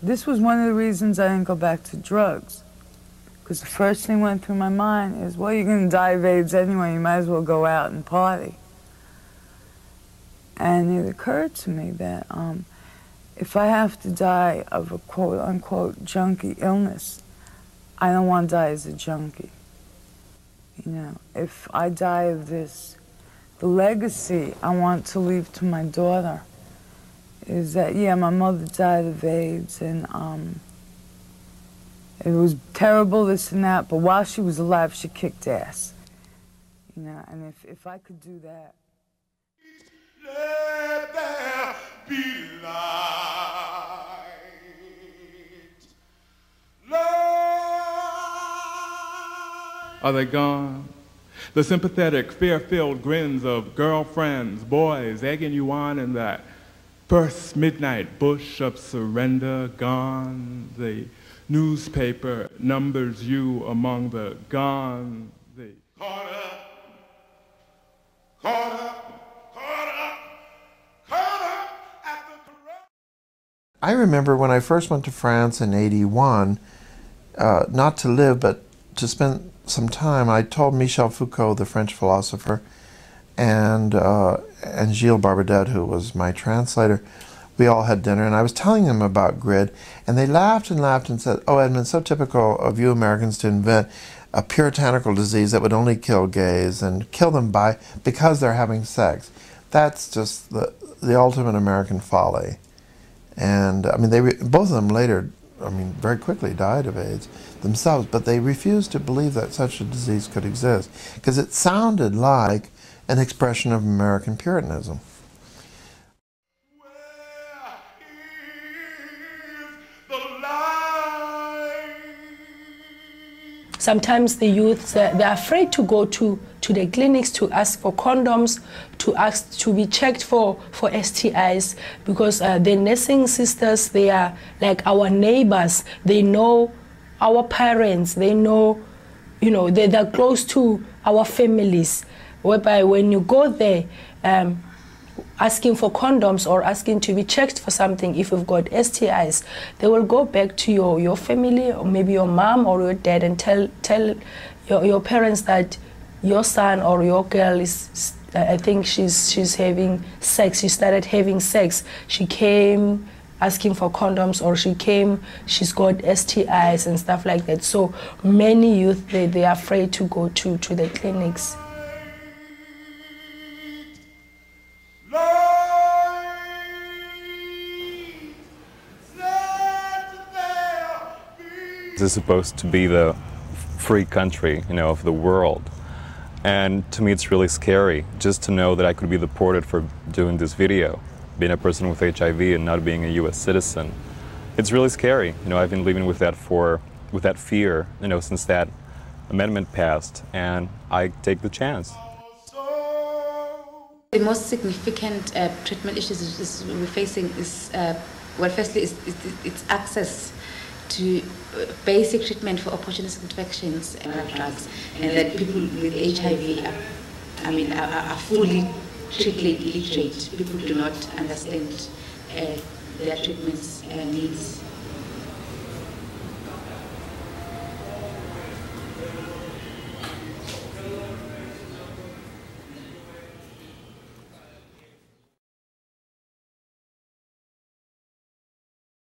This was one of the reasons I didn't go back to drugs. Because the first thing went through my mind is, well, you're going to die of AIDS anyway, you might as well go out and party. And it occurred to me that if I have to die of a quote-unquote junkie illness, I don't want to die as a junkie. You know, if I die of this, the legacy I want to leave to my daughter is that, yeah, my mother died of AIDS, and it was terrible, this and that, but while she was alive, she kicked ass. You know, and if I could do that. Let there be light. Light. Are they gone? The sympathetic, fear-filled grins of girlfriends, boys egging you on in that first midnight bush of surrender gone. The newspaper numbers you among the gone. The Caught up, caught up, caught up, caught up at the corrupt. I remember when I first went to France in '81, not to live, but to spend some time, I told Michel Foucault, the French philosopher, and Gilles Barbadette, who was my translator. We all had dinner, and I was telling them about GRID, and they laughed and said, "Oh, Edmund, so typical of you Americans to invent a puritanical disease that would only kill gays and kill them because they're having sex. That's just the ultimate American folly." And I mean, both of them later, I mean, very quickly died of AIDS themselves, but they refused to believe that such a disease could exist because it sounded like an expression of American Puritanism. Sometimes the youth, they're afraid to go to the clinics to ask for condoms, to ask to be checked for STIs, because the nursing sisters, they are like our neighbors. They know our parents. They know, you know, they're close to our families, whereby when you go there, asking for condoms or asking to be checked for something, if you've got STIs, they will go back to your family, or maybe your mom or your dad, and tell your parents that your son or your girl is, I think she's having sex, she started having sex, she came asking for condoms, or she's got STIs and stuff like that. So many youth, they're afraid to go to the clinics. This is supposed to be the free country, you know, of the world. And to me it's really scary just to know that I could be deported for doing this video, being a person with HIV and not being a US citizen. It's really scary. You know, I've been living with that fear, you know, since that amendment passed, and I take the chance. The most significant treatment issues we're facing is, well, firstly, it's access to basic treatment for opportunistic infections and drugs, and that people with HIV are fully treatment illiterate. People do not understand their treatments and needs.